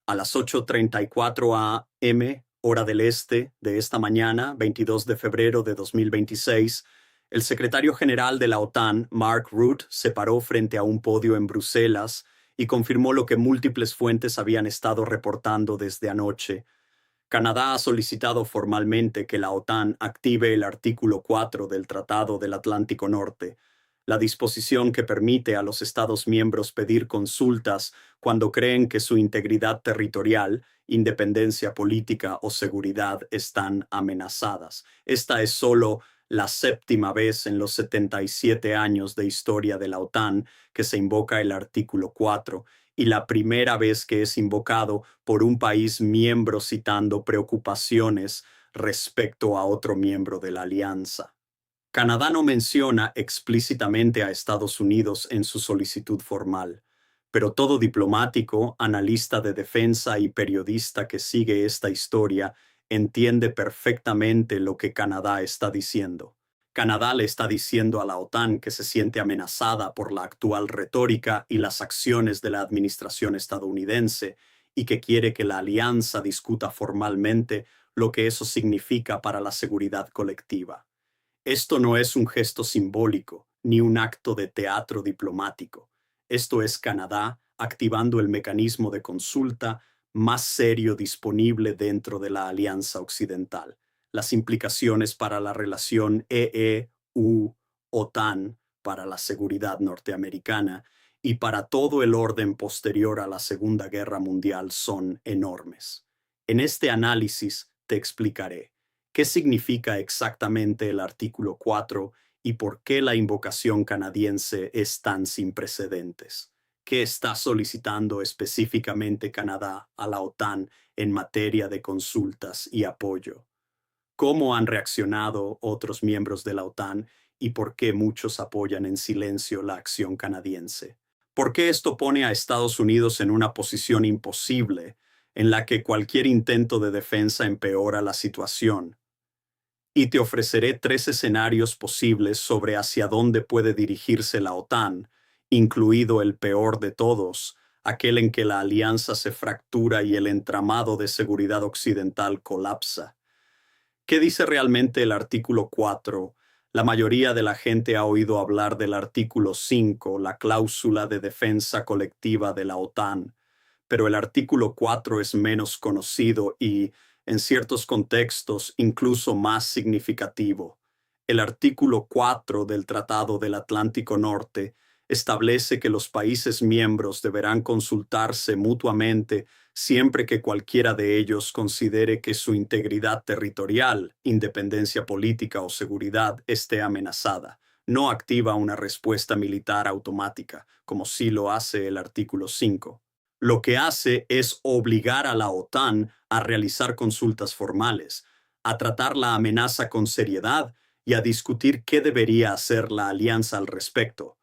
A las 8:34 a.m., hora del este, de esta mañana, 22 de febrero de 2026, el secretario general de la OTAN, Mark Rutte, se paró frente a un podio en Bruselas y confirmó lo que múltiples fuentes habían estado reportando desde anoche. Canadá ha solicitado formalmente que la OTAN active el artículo 4 del Tratado del Atlántico Norte, la disposición que permite a los Estados miembros pedir consultas cuando creen que su integridad territorial, independencia política o seguridad están amenazadas. Esta es solo la séptima vez en los 77 años de historia de la OTAN que se invoca el artículo 4 y la primera vez que es invocado por un país miembro citando preocupaciones respecto a otro miembro de la alianza. Canadá no menciona explícitamente a Estados Unidos en su solicitud formal, pero todo diplomático, analista de defensa y periodista que sigue esta historia entiende perfectamente lo que Canadá está diciendo. Canadá le está diciendo a la OTAN que se siente amenazada por la actual retórica y las acciones de la administración estadounidense y que quiere que la alianza discuta formalmente lo que eso significa para la seguridad colectiva. Esto no es un gesto simbólico, ni un acto de teatro diplomático. Esto es Canadá activando el mecanismo de consulta más serio disponible dentro de la Alianza Occidental. Las implicaciones para la relación EU-OTAN, para la seguridad norteamericana y para todo el orden posterior a la Segunda Guerra Mundial son enormes. En este análisis te explicaré qué significa exactamente el artículo 4 y por qué la invocación canadiense es tan sin precedentes. ¿Qué está solicitando específicamente Canadá a la OTAN en materia de consultas y apoyo? ¿Cómo han reaccionado otros miembros de la OTAN y por qué muchos apoyan en silencio la acción canadiense? ¿Por qué esto pone a Estados Unidos en una posición imposible en la que cualquier intento de defensa empeora la situación? Y te ofreceré 3 escenarios posibles sobre hacia dónde puede dirigirse la OTAN, incluido el peor de todos, aquel en que la alianza se fractura y el entramado de seguridad occidental colapsa. ¿Qué dice realmente el artículo 4? La mayoría de la gente ha oído hablar del artículo 5, la cláusula de defensa colectiva de la OTAN, pero el artículo 4 es menos conocido y, en ciertos contextos, incluso más significativo. El artículo 4 del Tratado del Atlántico Norte establece que los países miembros deberán consultarse mutuamente siempre que cualquiera de ellos considere que su integridad territorial, independencia política o seguridad esté amenazada. No activa una respuesta militar automática, como sí lo hace el artículo 5. Lo que hace es obligar a la OTAN a realizar consultas formales, a tratar la amenaza con seriedad y a discutir qué debería hacer la alianza al respecto.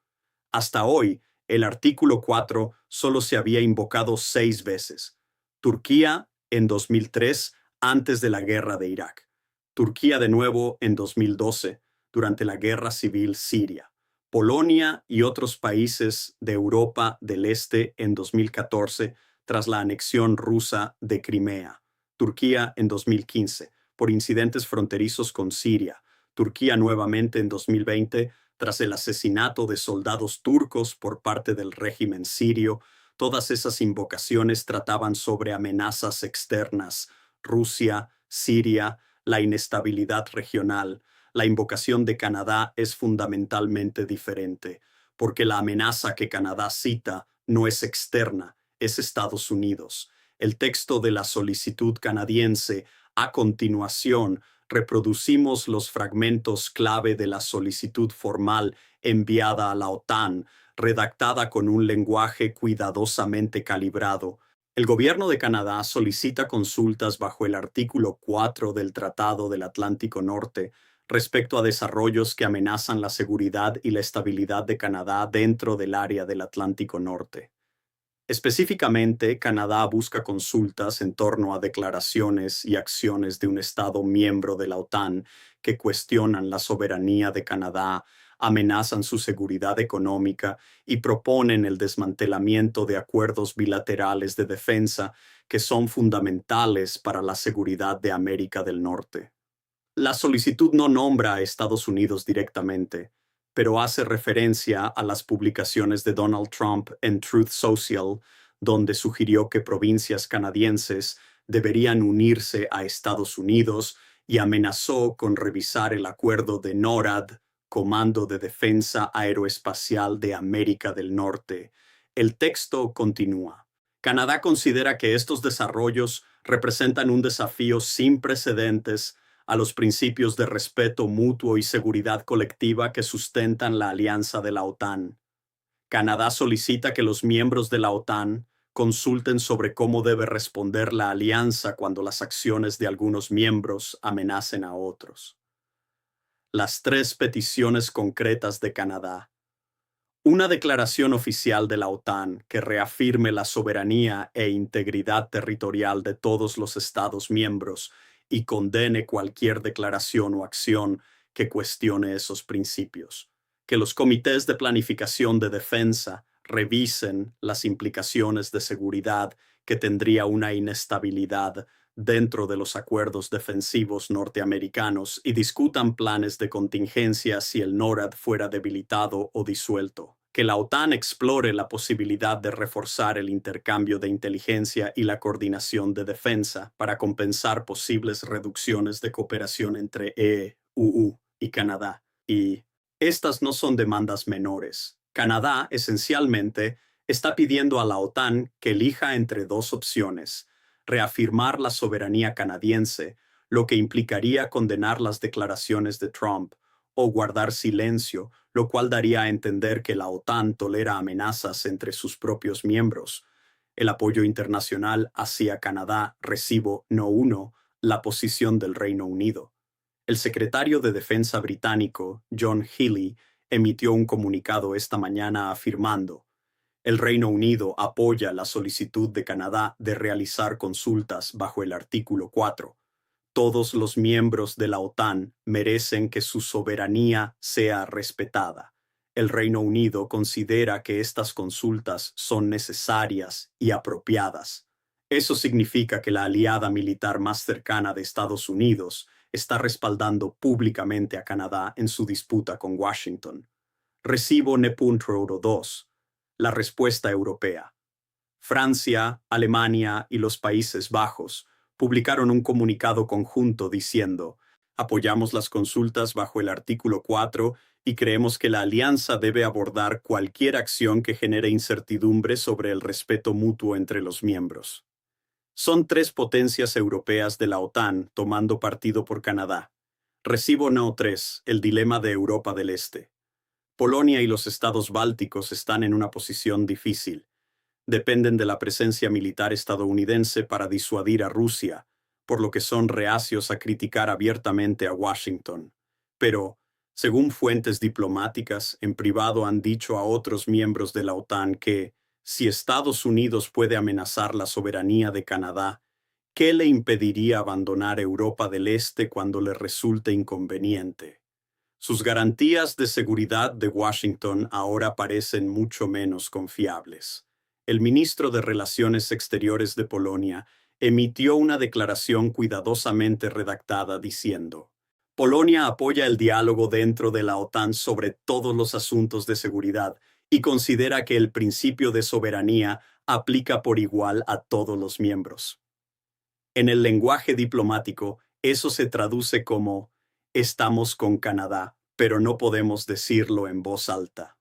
Hasta hoy, el artículo 4 solo se había invocado 6 veces. Turquía en 2003, antes de la guerra de Irak. Turquía de nuevo en 2012, durante la guerra civil siria. Polonia y otros países de Europa del Este en 2014, tras la anexión rusa de Crimea. Turquía en 2015, por incidentes fronterizos con Siria. Turquía nuevamente en 2020, tras el asesinato de soldados turcos por parte del régimen sirio. Todas esas invocaciones trataban sobre amenazas externas: Rusia, Siria, la inestabilidad regional. La invocación de Canadá es fundamentalmente diferente, porque la amenaza que Canadá cita no es externa, es Estados Unidos. El texto de la solicitud canadiense, a continuación, reproducimos los fragmentos clave de la solicitud formal enviada a la OTAN, redactada con un lenguaje cuidadosamente calibrado. El gobierno de Canadá solicita consultas bajo el artículo 4 del Tratado del Atlántico Norte respecto a desarrollos que amenazan la seguridad y la estabilidad de Canadá dentro del área del Atlántico Norte. Específicamente, Canadá busca consultas en torno a declaraciones y acciones de un Estado miembro de la OTAN que cuestionan la soberanía de Canadá, amenazan su seguridad económica y proponen el desmantelamiento de acuerdos bilaterales de defensa que son fundamentales para la seguridad de América del Norte. La solicitud no nombra a Estados Unidos directamente, pero hace referencia a las publicaciones de Donald Trump en Truth Social, donde sugirió que provincias canadienses deberían unirse a Estados Unidos y amenazó con revisar el acuerdo de NORAD, Comando de Defensa Aeroespacial de América del Norte. El texto continúa. Canadá considera que estos desarrollos representan un desafío sin precedentes a los principios de respeto mutuo y seguridad colectiva que sustentan la alianza de la OTAN. Canadá solicita que los miembros de la OTAN consulten sobre cómo debe responder la alianza cuando las acciones de algunos miembros amenacen a otros. Las 3 peticiones concretas de Canadá. Una declaración oficial de la OTAN que reafirme la soberanía e integridad territorial de todos los Estados miembros y condene cualquier declaración o acción que cuestione esos principios. Que los comités de planificación de defensa revisen las implicaciones de seguridad que tendría una inestabilidad dentro de los acuerdos defensivos norteamericanos y discutan planes de contingencia si el NORAD fuera debilitado o disuelto. Que la OTAN explore la posibilidad de reforzar el intercambio de inteligencia y la coordinación de defensa para compensar posibles reducciones de cooperación entre EU y Canadá. Y estas no son demandas menores. Canadá, esencialmente, está pidiendo a la OTAN que elija entre 2 opciones: reafirmar la soberanía canadiense, lo que implicaría condenar las declaraciones de Trump, o guardar silencio, lo cual daría a entender que la OTAN tolera amenazas entre sus propios miembros. El apoyo internacional hacia Canadá recibo no uno la posición del Reino Unido. El secretario de Defensa británico, John Healey, emitió un comunicado esta mañana afirmando: el Reino Unido apoya la solicitud de Canadá de realizar consultas bajo el artículo 4. Todos los miembros de la OTAN merecen que su soberanía sea respetada. El Reino Unido considera que estas consultas son necesarias y apropiadas. Eso significa que la aliada militar más cercana de Estados Unidos está respaldando públicamente a Canadá en su disputa con Washington. Recibo Nepuntro 2. La respuesta europea. Francia, Alemania y los Países Bajos publicaron un comunicado conjunto diciendo: apoyamos las consultas bajo el artículo 4 y creemos que la alianza debe abordar cualquier acción que genere incertidumbre sobre el respeto mutuo entre los miembros. Son 3 potencias europeas de la OTAN tomando partido por Canadá. Recibo No 3, el dilema de Europa del Este. Polonia y los estados bálticos están en una posición difícil. Dependen de la presencia militar estadounidense para disuadir a Rusia, por lo que son reacios a criticar abiertamente a Washington. Pero, según fuentes diplomáticas, en privado han dicho a otros miembros de la OTAN que, si Estados Unidos puede amenazar la soberanía de Canadá, ¿qué le impediría abandonar Europa del Este cuando le resulte inconveniente? Sus garantías de seguridad de Washington ahora parecen mucho menos confiables. El ministro de Relaciones Exteriores de Polonia emitió una declaración cuidadosamente redactada diciendo: Polonia apoya el diálogo dentro de la OTAN sobre todos los asuntos de seguridad y considera que el principio de soberanía aplica por igual a todos los miembros. En el lenguaje diplomático, eso se traduce como: estamos con Canadá, pero no podemos decirlo en voz alta.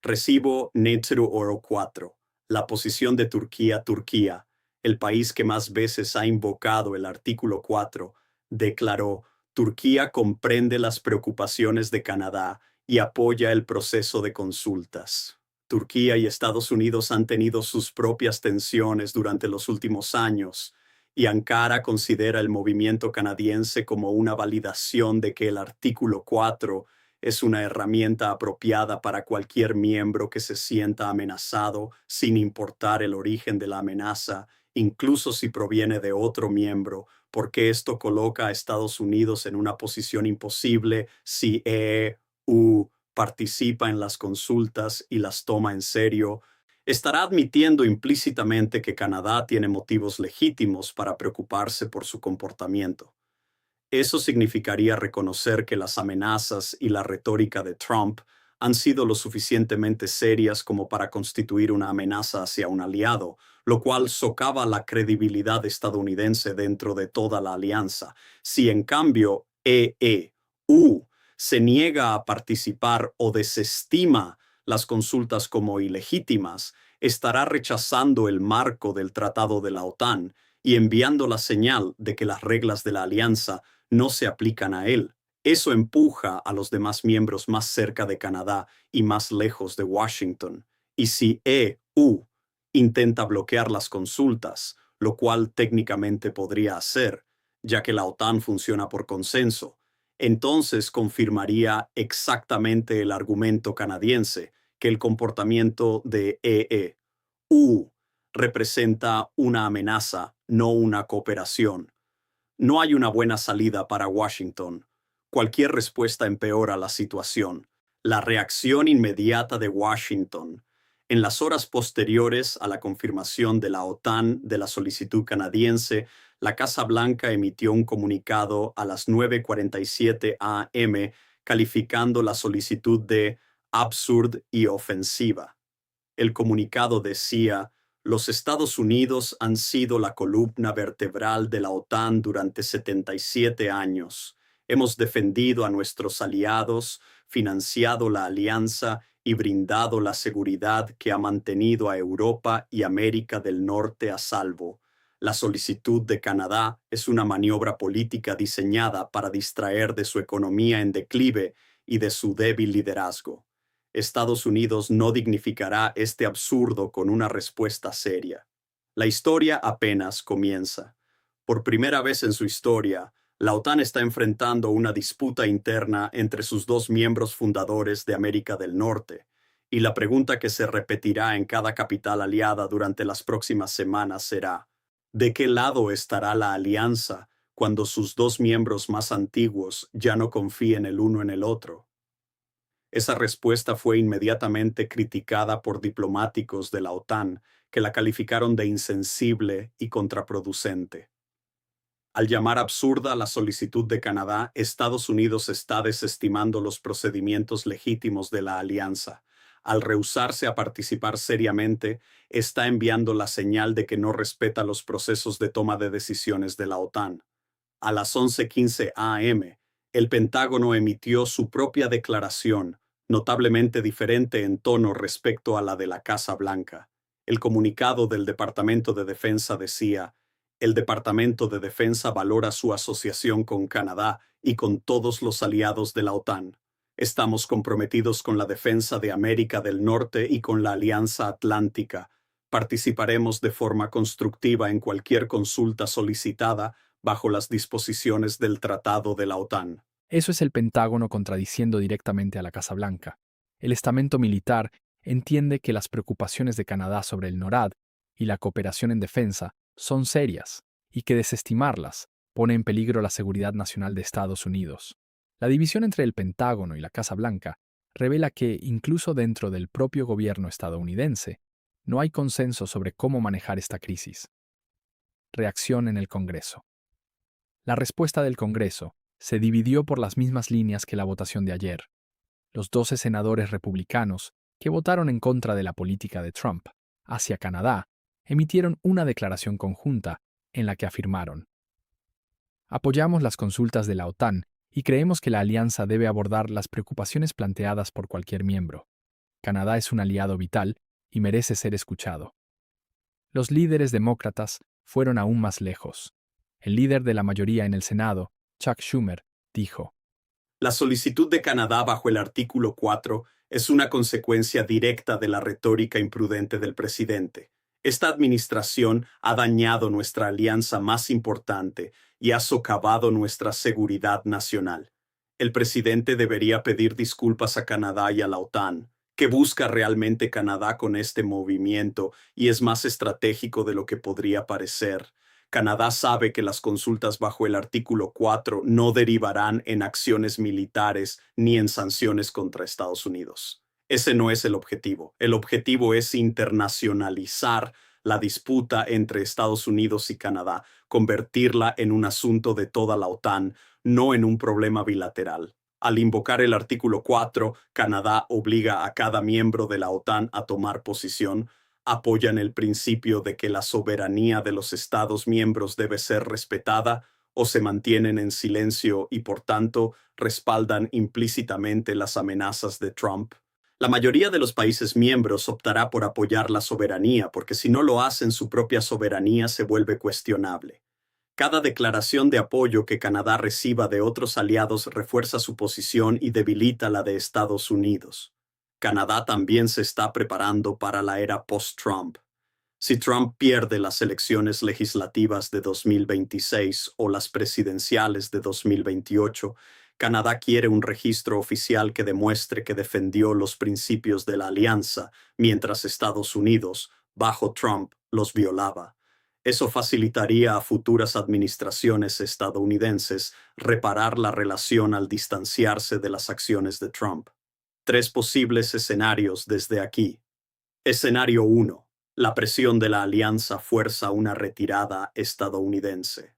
Recibo Netru Oro 4. La posición de Turquía, el país que más veces ha invocado el artículo 4, declaró: Turquía comprende las preocupaciones de Canadá y apoya el proceso de consultas. Turquía y Estados Unidos han tenido sus propias tensiones durante los últimos años, y Ankara considera el movimiento canadiense como una validación de que el artículo 4 es una herramienta apropiada para cualquier miembro que se sienta amenazado, sin importar el origen de la amenaza, incluso si proviene de otro miembro, porque esto coloca a Estados Unidos en una posición imposible si EU participa en las consultas y las toma en serio. Estará admitiendo implícitamente que Canadá tiene motivos legítimos para preocuparse por su comportamiento. Eso significaría reconocer que las amenazas y la retórica de Trump han sido lo suficientemente serias como para constituir una amenaza hacia un aliado, lo cual socava la credibilidad estadounidense dentro de toda la alianza. Si en cambio EU se niega a participar o desestima las consultas como ilegítimas, estará rechazando el marco del Tratado de la OTAN y enviando la señal de que las reglas de la alianza no se aplican a él. Eso empuja a los demás miembros más cerca de Canadá y más lejos de Washington. Y si EU intenta bloquear las consultas, lo cual técnicamente podría hacer, ya que la OTAN funciona por consenso, entonces confirmaría exactamente el argumento canadiense que el comportamiento de EU representa una amenaza, no una cooperación. No hay una buena salida para Washington. Cualquier respuesta empeora la situación. La reacción inmediata de Washington. En las horas posteriores a la confirmación de la OTAN de la solicitud canadiense, la Casa Blanca emitió un comunicado a las 9:47 a.m. calificando la solicitud de absurda y ofensiva. El comunicado decía: los Estados Unidos han sido la columna vertebral de la OTAN durante 77 años. Hemos defendido a nuestros aliados, financiado la alianza y brindado la seguridad que ha mantenido a Europa y América del Norte a salvo. La solicitud de Canadá es una maniobra política diseñada para distraer de su economía en declive y de su débil liderazgo. Estados Unidos no dignificará este absurdo con una respuesta seria. La historia apenas comienza. Por primera vez en su historia, la OTAN está enfrentando una disputa interna entre sus dos miembros fundadores de América del Norte, y la pregunta que se repetirá en cada capital aliada durante las próximas semanas será: ¿de qué lado estará la alianza cuando sus dos miembros más antiguos ya no confíen el uno en el otro? Esa respuesta fue inmediatamente criticada por diplomáticos de la OTAN, que la calificaron de insensible y contraproducente. Al llamar absurda la solicitud de Canadá, Estados Unidos está desestimando los procedimientos legítimos de la alianza. Al rehusarse a participar seriamente, está enviando la señal de que no respeta los procesos de toma de decisiones de la OTAN. A las 11:15 a.m., el Pentágono emitió su propia declaración, notablemente diferente en tono respecto a la de la Casa Blanca. El comunicado del Departamento de Defensa decía: el Departamento de Defensa valora su asociación con Canadá y con todos los aliados de la OTAN. Estamos comprometidos con la defensa de América del Norte y con la Alianza Atlántica. Participaremos de forma constructiva en cualquier consulta solicitada bajo las disposiciones del Tratado de la OTAN. Eso es el Pentágono contradiciendo directamente a la Casa Blanca. El estamento militar entiende que las preocupaciones de Canadá sobre el NORAD y la cooperación en defensa son serias y que desestimarlas pone en peligro la seguridad nacional de Estados Unidos. La división entre el Pentágono y la Casa Blanca revela que, incluso dentro del propio gobierno estadounidense, no hay consenso sobre cómo manejar esta crisis. Reacción en el Congreso. La respuesta del Congreso se dividió por las mismas líneas que la votación de ayer. Los 12 senadores republicanos que votaron en contra de la política de Trump hacia Canadá emitieron una declaración conjunta en la que afirmaron: apoyamos las consultas de la OTAN y creemos que la alianza debe abordar las preocupaciones planteadas por cualquier miembro. Canadá es un aliado vital y merece ser escuchado. Los líderes demócratas fueron aún más lejos. El líder de la mayoría en el Senado, Chuck Schumer, dijo: la solicitud de Canadá bajo el artículo 4 es una consecuencia directa de la retórica imprudente del presidente. Esta administración ha dañado nuestra alianza más importante y ha socavado nuestra seguridad nacional. El presidente debería pedir disculpas a Canadá y a la OTAN. ¿Qué busca realmente Canadá con este movimiento? Y es más estratégico de lo que podría parecer. Canadá sabe que las consultas bajo el artículo 4 no derivarán en acciones militares ni en sanciones contra Estados Unidos. Ese no es el objetivo. El objetivo es internacionalizar la disputa entre Estados Unidos y Canadá, convertirla en un asunto de toda la OTAN, no en un problema bilateral. Al invocar el artículo 4, Canadá obliga a cada miembro de la OTAN a tomar posición, apoyan el principio de que la soberanía de los Estados miembros debe ser respetada, o se mantienen en silencio y, por tanto, respaldan implícitamente las amenazas de Trump. La mayoría de los países miembros optará por apoyar la soberanía, porque si no lo hacen, su propia soberanía se vuelve cuestionable. Cada declaración de apoyo que Canadá reciba de otros aliados refuerza su posición y debilita la de Estados Unidos. Canadá también se está preparando para la era post-Trump. Si Trump pierde las elecciones legislativas de 2026 o las presidenciales de 2028, Canadá quiere un registro oficial que demuestre que defendió los principios de la alianza, mientras Estados Unidos, bajo Trump, los violaba. Eso facilitaría a futuras administraciones estadounidenses reparar la relación al distanciarse de las acciones de Trump. 3 posibles escenarios desde aquí. Escenario 1. La presión de la alianza fuerza una retirada estadounidense.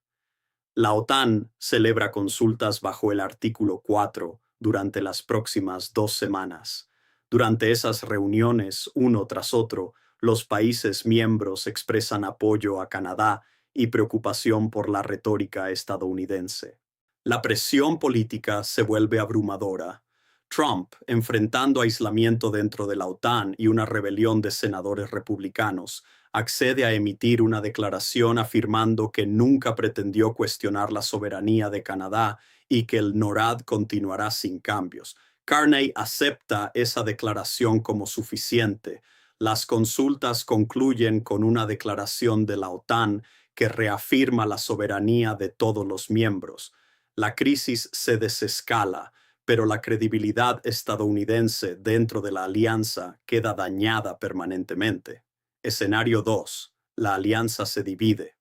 La OTAN celebra consultas bajo el artículo 4 durante las próximas 2 semanas. Durante esas reuniones, uno tras otro, los países miembros expresan apoyo a Canadá y preocupación por la retórica estadounidense. La presión política se vuelve abrumadora. Trump, enfrentando aislamiento dentro de la OTAN y una rebelión de senadores republicanos, accede a emitir una declaración afirmando que nunca pretendió cuestionar la soberanía de Canadá y que el NORAD continuará sin cambios. Carney acepta esa declaración como suficiente. Las consultas concluyen con una declaración de la OTAN que reafirma la soberanía de todos los miembros. La crisis se desescala, pero la credibilidad estadounidense dentro de la alianza queda dañada permanentemente. Escenario 2. La alianza se divide.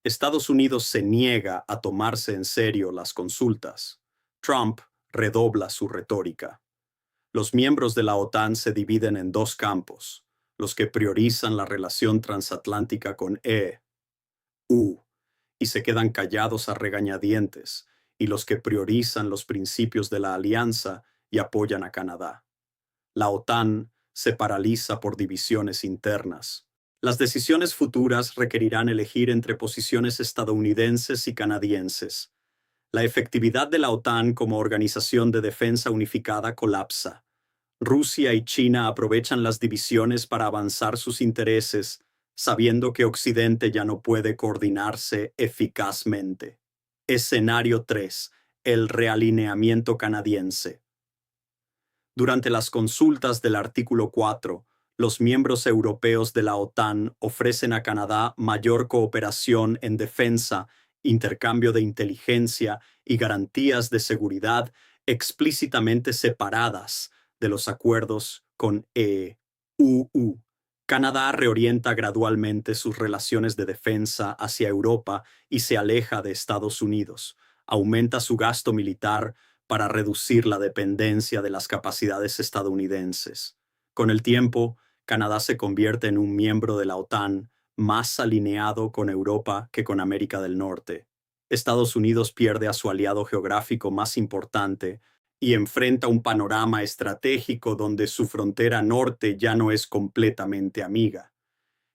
Estados Unidos se niega a tomarse en serio las consultas. Trump redobla su retórica. Los miembros de la OTAN se dividen en 2 campos: los que priorizan la relación transatlántica con EU y se quedan callados a regañadientes, y los que priorizan los principios de la alianza y apoyan a Canadá. La OTAN se paraliza por divisiones internas. Las decisiones futuras requerirán elegir entre posiciones estadounidenses y canadienses. La efectividad de la OTAN como organización de defensa unificada colapsa. Rusia y China aprovechan las divisiones para avanzar sus intereses, sabiendo que Occidente ya no puede coordinarse eficazmente. Escenario 3. El realineamiento canadiense. Durante las consultas del artículo 4, los miembros europeos de la OTAN ofrecen a Canadá mayor cooperación en defensa, intercambio de inteligencia y garantías de seguridad explícitamente separadas de los acuerdos con EU. Canadá reorienta gradualmente sus relaciones de defensa hacia Europa y se aleja de Estados Unidos. Aumenta su gasto militar para reducir la dependencia de las capacidades estadounidenses. Con el tiempo, Canadá se convierte en un miembro de la OTAN más alineado con Europa que con América del Norte. Estados Unidos pierde a su aliado geográfico más importante y enfrenta un panorama estratégico donde su frontera norte ya no es completamente amiga.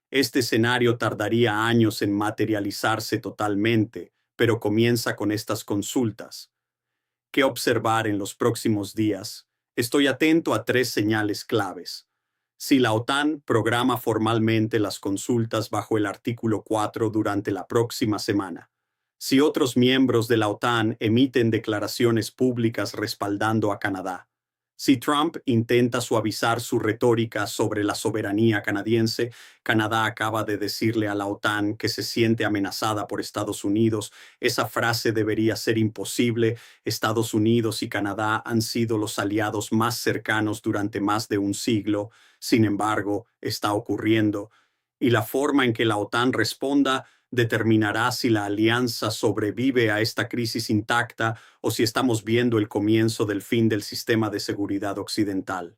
Este escenario tardaría años en materializarse totalmente, pero comienza con estas consultas. ¿Qué observar en los próximos días? Estoy atento a 3 señales claves. Si la OTAN programa formalmente las consultas bajo el artículo 4 durante la próxima semana. Si otros miembros de la OTAN emiten declaraciones públicas respaldando a Canadá. Si Trump intenta suavizar su retórica sobre la soberanía canadiense, Canadá acaba de decirle a la OTAN que se siente amenazada por Estados Unidos. Esa frase debería ser imposible. Estados Unidos y Canadá han sido los aliados más cercanos durante más de un siglo. Sin embargo, está ocurriendo. Y la forma en que la OTAN responda determinará si la alianza sobrevive a esta crisis intacta o si estamos viendo el comienzo del fin del sistema de seguridad occidental.